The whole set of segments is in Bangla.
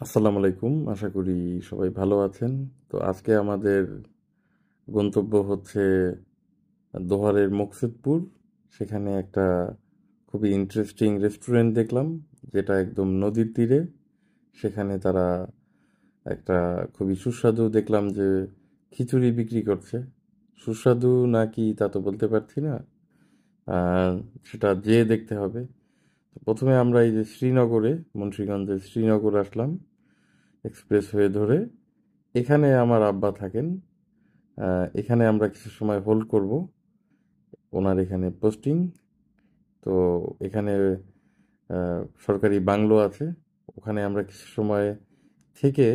আসসালামু আলাইকুম। আশা করি সবাই ভালো আছেন। তো আজকে আমাদের গন্তব্য হচ্ছে দোহারের মুকসুদপুর। সেখানে একটা খুবই ইন্টারেস্টিং রেস্টুরেন্ট দেখলাম, যেটা একদম নদীর তীরে। সেখানে তারা একটা খুবই সুস্বাদু দেখলাম যে খিচুড়ি বিক্রি করছে। সুস্বাদু নাকি তা তো বলতে পারছি না, আর সেটা যেয়ে দেখতে হবে। তো প্রথমে আমরা এই যে শ্রীনগরে, মুন্সিগঞ্জের শ্রীনগর আসলাম এক্সপ্রেসওয়ে ধরে। এখানে আমার আব্বা থাকেন। এখানে আমরা কিছু সময় হোল্ড করব, ওনার এখানে পোস্টিং। তো এখানে সরকারি বাংলো আছে, ওখানে আমরা কিছু সময় থেকে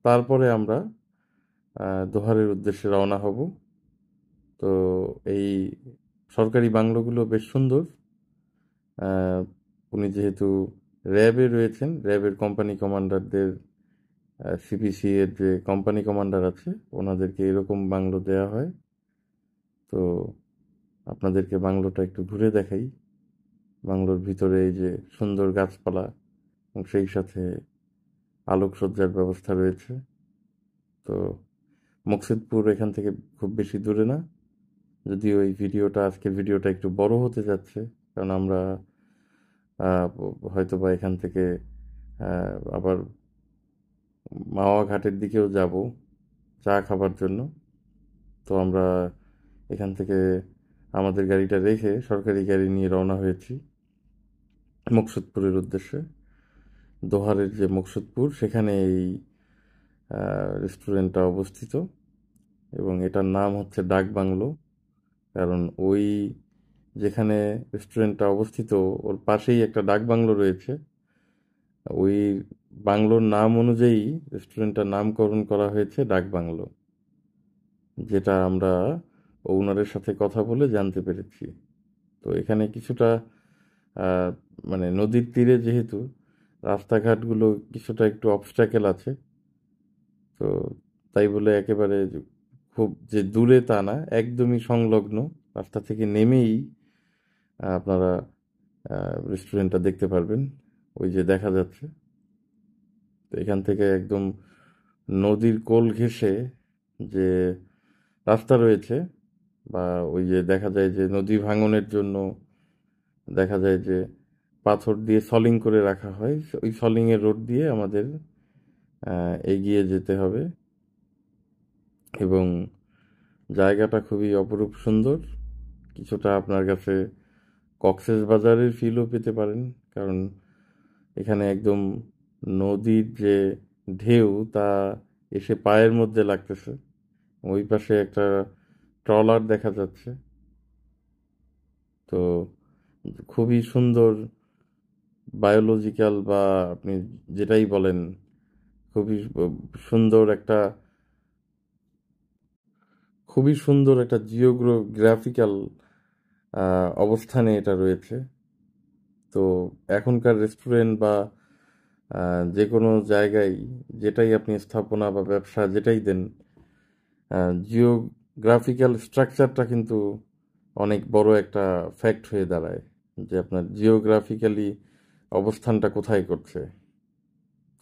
তারপরে আমরা দোহারের উদ্দেশ্যে রওনা হব। তো এই সরকারি বাংলোগুলো বেশ সুন্দর। আহ, উনি যেহেতু র্যাবে রয়েছেন, র্যাবের কোম্পানি কমান্ডারদের, সিপিসি এর যে কোম্পানি কমান্ডার আছে, ওনাদেরকে এরকম বাংলো দেয়া হয়। তো আপনাদেরকে বাংলোটা একটু ঘুরে দেখাই। বাংলোর ভিতরে এই যে সুন্দর গাছপালা এবং সেই সাথে আলোকসজ্জার ব্যবস্থা রয়েছে। তো মুকসিদপুর এখান থেকে খুব বেশি দূরে না, যদিও এই ভিডিওটা, আজকের ভিডিওটা একটু বড় হতে যাচ্ছে, কারণ আমরা হয়তো বা এখান থেকে আবার মাওয়া ঘাটের দিকেও যাব চা খাবার জন্য। তো আমরা এখান থেকে আমাদের গাড়িটা রেখে সরকারি গাড়ি নিয়ে রওনা হয়েছি মুকসুদপুরের উদ্দেশ্যে। দোহারের যে মুকসুদপুর, সেখানে এই রেস্টুরেন্টটা অবস্থিত, এবং এটার নাম হচ্ছে ডাক বাংলো। কারণ ওই যেখানে রেস্টুরেন্টটা অবস্থিত, ওর পাশেই একটা ডাক বাংলো রয়েছে। ওই বাংলোর নাম অনুযায়ী রেস্টুরেন্টটার নামকরণ করা হয়েছে ডাক বাংলো, যেটা আমরা ওনারের সাথে কথা বলে জানতে পেরেছি। তো এখানে কিছুটা আহ, মানে নদীর তীরে যেহেতু, রাস্তাঘাটগুলো কিছুটা একটু অবস্ট্যাকেল আছে। তো তাই বলে একেবারে খুব যে দূরে তা না, একদমই সংলগ্ন। রাস্তা থেকে নেমেই আপনারা রেস্টুরেন্টটা দেখতে পারবেন, ওই যে দেখা যাচ্ছে। তো এখান থেকে একদম নদীর কোল ঘেঁষে যে রাস্তা রয়েছে, বা ওই যে দেখা যায় যে নদী ভাঙনের জন্য দেখা যায় যে পাথর দিয়ে সলিং করে রাখা হয়, ওই সলিংয়ের রোড দিয়ে আমাদের এগিয়ে যেতে হবে। এবং জায়গাটা খুবই অপরূপ সুন্দর। কিছুটা আপনার কাছে কক্সেস বাজারের ফিলও পেতে পারেন, কারণ এখানে একদম নদীর যে ঢেউ তা এসে পায়ের মধ্যে লাগতেছে। ওই পাশে একটা ট্রলার দেখা যাচ্ছে। তো খুবই সুন্দর বায়োলজিক্যাল, বা আপনি যেটাই বলেন, খুবই সুন্দর একটা, খুবই সুন্দর একটা জিওগ্রাফিক্যাল অবস্থানে এটা রয়েছে। তো এখনকার রেস্টুরেন্ট বা যে কোনো জায়গায়, যেটাই আপনি স্থাপনা বা ব্যবসা যেটাই দেন, জিওগ্রাফিক্যাল স্ট্রাকচারটা কিন্তু অনেক বড় একটা ফ্যাক্ট হয়ে দাঁড়ায়, যে আপনার জিওগ্রাফিক্যালি অবস্থানটা কোথায় করছে।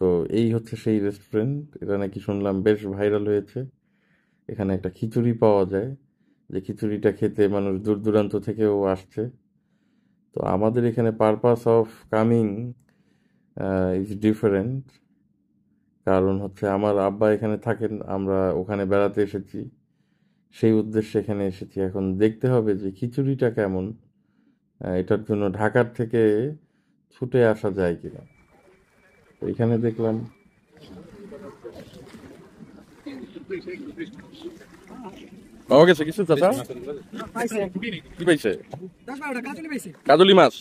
তো এই হচ্ছে সেই রেস্টুরেন্ট। এটা নাকি শুনলাম বেশ ভাইরাল হয়েছে। এখানে একটা খিচুড়ি পাওয়া যায়, যে খিচুড়িটা খেতে মানুষ দূর দূরান্ত থেকেও আসছে। তো আমাদের এখানে purpose of coming is different. কারণ হচ্ছে আমার আব্বা এখানে থাকেন, আমরা ওখানে বেড়াতে এসেছি, সেই উদ্দেশ্যে এখানে এসেছি। এখন দেখতে হবে যে খিচুড়িটা কেমন, এটার জন্য ঢাকার থেকে ছুটে আসা যায় কিনা। তো এখানে দেখলাম পাওয়া গেছে কিছু, চাচা কি পাইছে? কাজলি মাছ।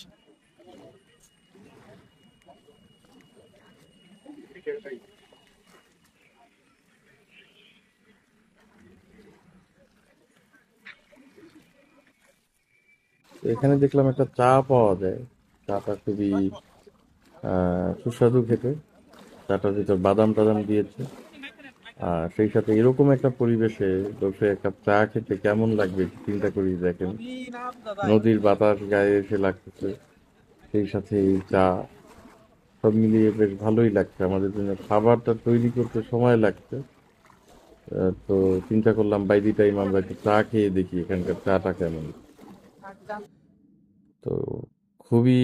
তো এখানে দেখলাম একটা চা পাওয়া যায়। চাটা খুবই সুস্বাদু খেতে। চাটার ভিতর বাদাম টাদাম দিয়েছে। আর সেই সাথে এরকম একটা পরিবেশে বসে এক কাপ চা খেতে কেমন লাগবে একটু চিন্তা করি দেখেন। নদীর বাতাস গায়ে এসে লাগতেছে, সেই সাথে এই চা, সব মিলিয়ে বেশ ভালোই লাগছে। আমাদের জন্য খাবারটা তৈরি করতে সময় লাগছে। তো চিন্তা করলাম বাই দি টাইম আমরা একটু চা খেয়ে দেখি এখানকার চাটা কেমন। তো খুবই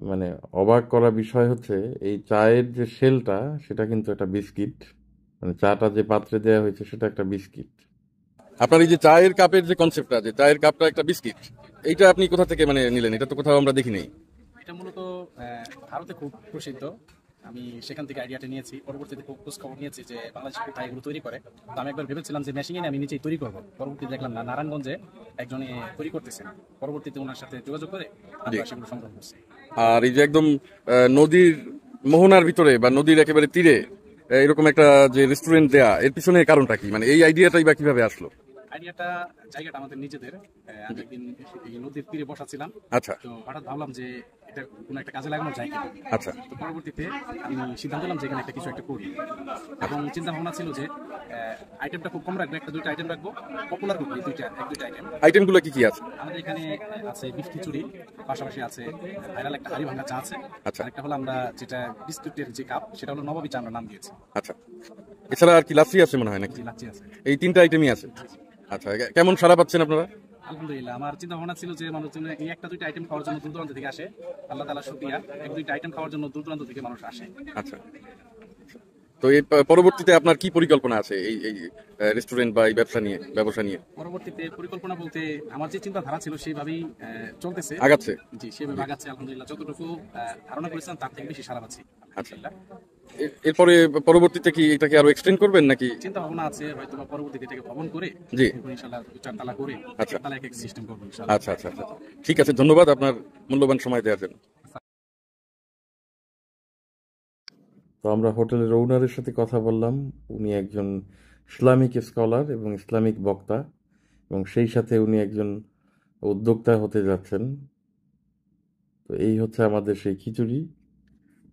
মানে অবাক করা বিষয় হচ্ছে এই চায়ের যে শেলটা সেটা কিন্তু একটা বিস্কিট, মানে চাটা যে পাত্রে দেওয়া হয়েছে সেটা একটা বিস্কিট। আপনার এই যে চায়ের কাপের যে কনসেপ্টটা, যে চায়ের কাপটা একটা বিস্কিট, এইটা আপনি কোথা থেকে মানে নিলেন? এটা তো কোথাও আমরা দেখি নাই। এটা মূলত ভারতে খুব প্রসিদ্ধ। আমি সেখান থেকে আইডিয়াটা নিয়েছি। পরবর্তীতে খুব খোঁজ খবর নিয়েছি যে বাংলাদেশে কোথায় এগুলো তৈরি করে। তো আমি একবার ভেবেছিলাম যে মেশিনে আমি নিজেই তৈরি করবো। পরবর্তীতে দেখলাম না, নারায়ণগঞ্জে একজনে তৈরি করতেছেন। পরবর্তীতে ওনার সাথে যোগাযোগ করে আমরা সেগুলো সংগ্রহ করছি। আর এই যে একদম নদীর মোহনার ভিতরে বা নদীর একেবারে তীরে এরকম একটা যে রেস্টুরেন্ট দেয়া, এর পিছনে কারণটা কি? মানে এই আইডিয়াটাই বা কিভাবে আসলো? আইডিয়াটা জায়গাটা আমাদের নিজেদের। আমি একদিন এই নদীর তীরে বসাছিলাম। আচ্ছা তো হঠাৎ ভাবলাম যে এটা কোনো একটা কাজে লাগানো যায় কিনা। আচ্ছা তো পরবর্তীতে আমি সিদ্ধান্ত নিলাম যে এখানে একটা কিছু একটা করি, এবং চিন্তা ভাবনা ছিল যে আইটেমটা খুব কম রাখবো, একটা দুইটা আইটেম রাখবো, পপুলার করবো এই দুইটা আইটেম। আইটেমগুলো কি কি আছে? আমাদের এখানে আছে বিফ খিচুড়ি, পাশাপাশি আছে ভাইরাল একটা হাড়ি ভাঙা চা আছে। আচ্ছা আরেকটা হলো আমরা যেটা বিস্কুটের যে কাপ, সেটা হলো নবাবী চা আমরা নাম দিয়েছি। আচ্ছা, এছাড়া আর কি লাচ্ছি আছে মনে হয় নাকি? জি, লাচ্ছি আছে। এই তিনটা আইটেমই আছে। আচ্ছা, কেমন সাড়া পাচ্ছেন আপনারা? আলহামদুলিল্লাহ, আমার চিন্তা ভাবনা ছিল যে মানুষজন এই একটা দুইটা আইটেম খাওয়ার জন্য দূর দূরান্ত থেকে আসে। আল্লাহ তাআলা শুকরিয়া, এক দুইটা আইটেম খাওয়ার জন্য দূর দূরান্ত থেকে মানুষ আসে। আচ্ছা, তো এই পরবর্তীতে আপনার কি পরিকল্পনা আছে এই এই রেস্টুরেন্ট বা এই ব্যবসা নিয়ে? পরবর্তীতে পরিকল্পনা বলতে আমার যে চিন্তাধারা ছিল সেইভাবেই চলতেছে, আগাচ্ছে? জি সেভাবে আগাচ্ছে আলহামদুলিল্লাহ। যতটুকু ধারণা করেছিলাম তার থেকে বেশি সারা পাচ্ছি আচ্ছা, আলহামদুলিল্লাহ। এরপরে পরবর্তীতে কি এটাকে আরো এক্সটেন্ড করবেন নাকি? চিন্তা ভাবনা আছে হয়তো বা পরবর্তীতে এটাকে ভবন করে জি। এরপর ইনশাআল্লাহ দুই চার তালা করে আচ্ছা। তালা এক সিস্টেম করবো ইনশাআল্লাহ। আচ্ছা আচ্ছা আচ্ছা, ঠিক আছে, ধন্যবাদ আপনার মূল্যবান সময় দেওয়ার জন্য। তো আমরা হোটেলের ওনারের সাথে কথা বললাম। উনি একজন ইসলামিক স্কলার এবং ইসলামিক বক্তা, এবং সেই সাথে উনি একজন উদ্যোক্তা হতে যাচ্ছেন। তো এই হচ্ছে আমাদের সেই খিচুড়ি,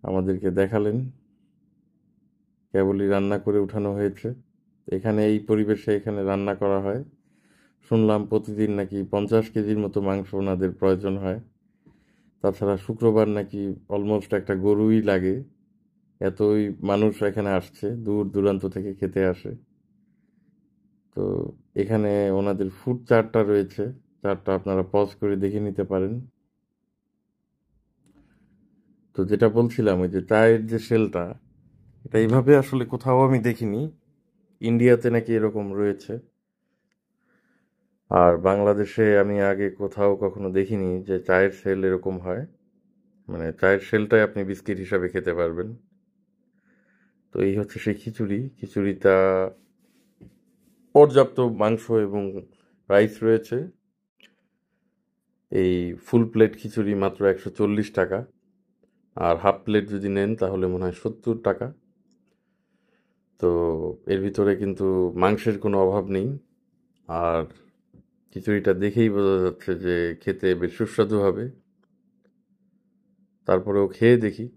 আমাদেরকে দেখালেন, কেবলই রান্না করে উঠানো হয়েছে। এখানে এই পরিবেশে এখানে রান্না করা হয়। শুনলাম প্রতিদিন নাকি 50 কেজির মতো মাংস ওনাদের প্রয়োজন হয়। তাছাড়া শুক্রবার নাকি অলমোস্ট একটা গরুই লাগে, এতই মানুষ এখানে আসছে, দূর দূরান্ত থেকে খেতে আসে। তো এখানে ওনাদের ফুড চার্টটা রয়েছে, চার্টটা আপনারা পজ করে দেখে নিতে পারেন। তো যেটা বলছিলাম, ওই যে চায়ের যে শেলটা, এটা এইভাবে আসলে কোথাও আমি দেখিনি। ইন্ডিয়াতে নাকি এরকম রয়েছে, আর বাংলাদেশে আমি আগে কোথাও কখনো দেখিনি যে চায়ের শেল এরকম হয়। মানে চায়ের শেলটাই আপনি বিস্কিট হিসাবে খেতে পারবেন। তো এই হচ্ছে সেই খিচুড়ি। খিচুড়িটা পর্যাপ্ত মাংস এবং রাইস রয়েছে। এই ফুল প্লেট খিচুড়ি মাত্র 140 টাকা, আর হাফ প্লেট যদি নেন তাহলে মনে হয় 70 টাকা। তো এর ভিতরে কিন্তু মাংসের কোনো অভাব নেই, আর খিচুড়িটা দেখেই বোঝা যাচ্ছে যে খেতে বেশ সুস্বাদু হবে। তারপরেও খেয়ে দেখি।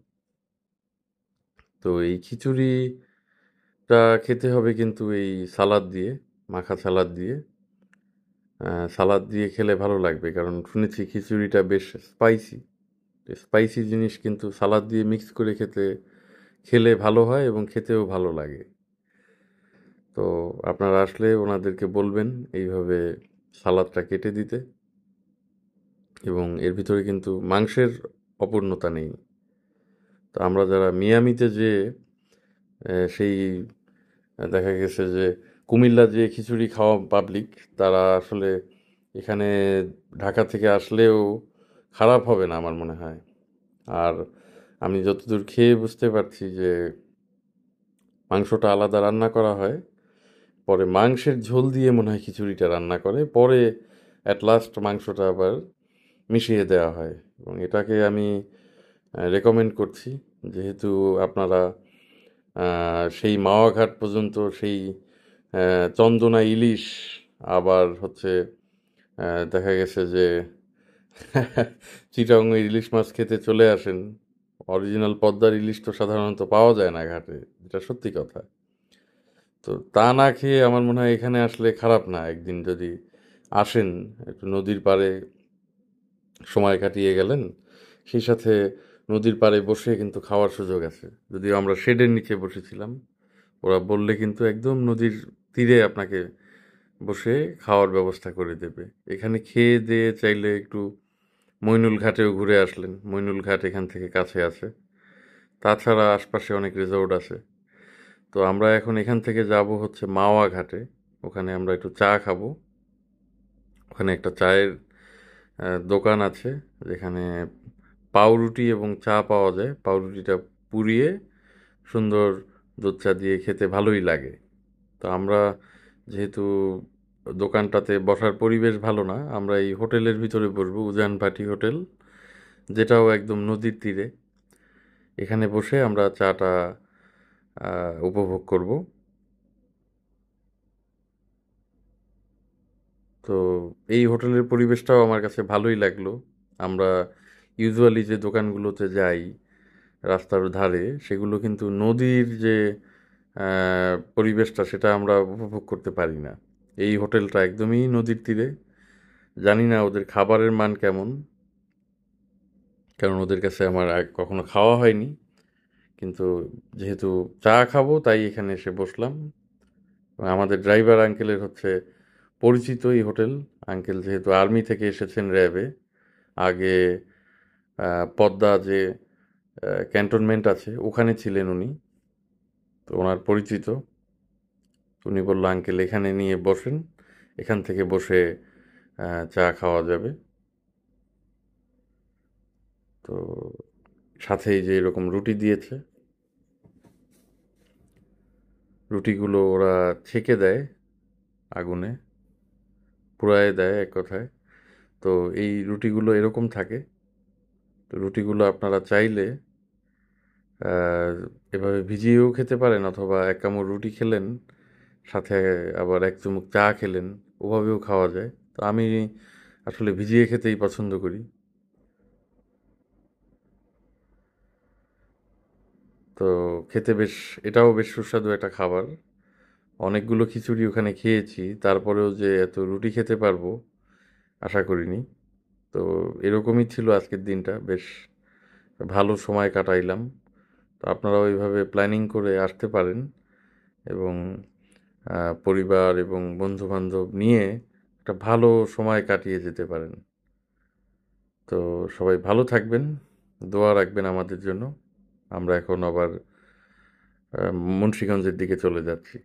তো এই খিচুড়িটা খেতে হবে কিন্তু এই সালাদ দিয়ে, মাখা সালাদ দিয়ে। সালাদ দিয়ে খেলে ভালো লাগবে, কারণ শুনেছি খিচুড়িটা বেশ স্পাইসি। স্পাইসি জিনিস কিন্তু সালাদ দিয়ে মিক্স করে খেলে ভালো হয় এবং খেতেও ভালো লাগে। তো আপনারা আসলে ওনাদেরকে বলবেন এইভাবে সালাদটা কেটে দিতে, এবং এর ভিতরে কিন্তু মাংসের অপূর্ণতা নেই। তো আমরা যারা মিয়ামিতে যেয়ে সেই দেখা গেছে যে কুমিল্লা যে খিচুড়ি খাওয়া পাবলিক, তারা আসলে এখানে ঢাকা থেকে আসলেও খারাপ হবে না আমার মনে হয়। আর আমি যতদূর খেয়ে বুঝতে পারছি যে মাংসটা আলাদা রান্না করা হয়, পরে মাংসের ঝোল দিয়ে মনে হয় খিচুড়িটা রান্না করে, পরে অ্যাট লাস্ট মাংসটা আবার মিশিয়ে দেওয়া হয়। এবং এটাকে আমি রেকমেন্ড করছি, যেহেতু আপনারা সেই মাওয়াঘাট পর্যন্ত সেই চন্দনা ইলিশ, আবার হচ্ছে দেখা গেছে যে চিটাগংয়ের ইলিশ মাছ খেতে চলে আসেন। অরিজিনাল পদ্মার ইলিশ তো সাধারণত পাওয়া যায় না ঘাটে, এটা সত্যি কথা। তো তা না খেয়ে আমার মনে হয় এখানে আসলে খারাপ না, একদিন যদি আসেন, একটু নদীর পাড়ে সময় কাটিয়ে গেলেন, সেই সাথে নদীর পাড়ে বসে কিন্তু খাওয়ার সুযোগ আছে। যদিও আমরা শেডের নিচে বসেছিলাম, ওরা বললে কিন্তু একদম নদীর তীরে আপনাকে বসে খাওয়ার ব্যবস্থা করে দেবে। এখানে খেয়ে দিয়ে চাইলে একটু মইনুল ঘাটেও ঘুরে আসলেন। মইনুল ঘাট এখান থেকে কাছে আছে। তাছাড়া আশপাশে অনেক রিসোর্ট আছে। তো আমরা এখন এখান থেকে যাব হচ্ছে মাওয়া ঘাটে। ওখানে আমরা একটু চা খাবো। ওখানে একটা চায়ের দোকান আছে যেখানে পাউরুটি এবং চা পাওয়া যায়। পাউরুটিটা পুড়িয়ে সুন্দর দুধ চা দিয়ে খেতে ভালোই লাগে। তো আমরা যেহেতু দোকানটাতে বসার পরিবেশ ভালো না, আমরা এই হোটেলের ভিতরে বসবো, উজান ভাটি হোটেল, যেটাও একদম নদীর তীরে। এখানে বসে আমরা চাটা উপভোগ করব। তো এই হোটেলের পরিবেশটাও আমার কাছে ভালোই লাগলো। আমরা ইউজুয়ালি যে দোকানগুলোতে যাই রাস্তার ধারে, সেগুলো কিন্তু নদীর যে পরিবেশটা সেটা আমরা উপভোগ করতে পারি না। এই হোটেলটা একদমই নদীর তীরে। জানি না ওদের খাবারের মান কেমন, কারণ ওদের কাছে আমার কখনো খাওয়া হয়নি। কিন্তু যেহেতু চা খাবো তাই এখানে এসে বসলাম। আমাদের ড্রাইভার আঙ্কেলের হচ্ছে পরিচিত এই হোটেল। আঙ্কেল যেহেতু আর্মি থেকে এসেছেন র্যাবে, আগে পদ্মা যে ক্যান্টনমেন্ট আছে ওখানে ছিলেন উনি, তো ওনার পরিচিত। উনি বলল, আঙ্কেল এখানে নিয়ে বসেন, এখান থেকে বসে চা খাওয়া যাবে। তো সাথেই যে এরকম রুটি দিয়েছে, রুটিগুলো ওরা ছেঁকে দেয় আগুনে, পুড়ায় দেয় এক কথায়। তো এই রুটিগুলো এরকম থাকে। তো রুটিগুলো আপনারা চাইলে এভাবে ভিজিয়েও খেতে পারেন, অথবা এক কামড় রুটি খেলেন সাথে আবার এক চুমুক চা খেলেন, ওভাবেও খাওয়া যায়। তো আমি আসলে ভিজিয়ে খেতেই পছন্দ করি। তো খেতে বেশ, এটাও বেশ সুস্বাদু একটা খাবার। অনেকগুলো খিচুড়ি ওখানে খেয়েছি, তারপরেও যে এত রুটি খেতে পারবো আশা করিনি। তো এরকমই ছিল আজকের দিনটা, বেশ ভালো সময় কাটাইলাম। তো আপনারাও এইভাবে প্ল্যানিং করে আসতে পারেন এবং পরিবার এবং বন্ধুবান্ধব নিয়ে একটা ভালো সময় কাটিয়ে যেতে পারেন। তো সবাই ভালো থাকবেন, দোয়া রাখবেন আমাদের জন্য। আমরা এখন আবার মুন্সিগঞ্জের দিকে চলে যাচ্ছি।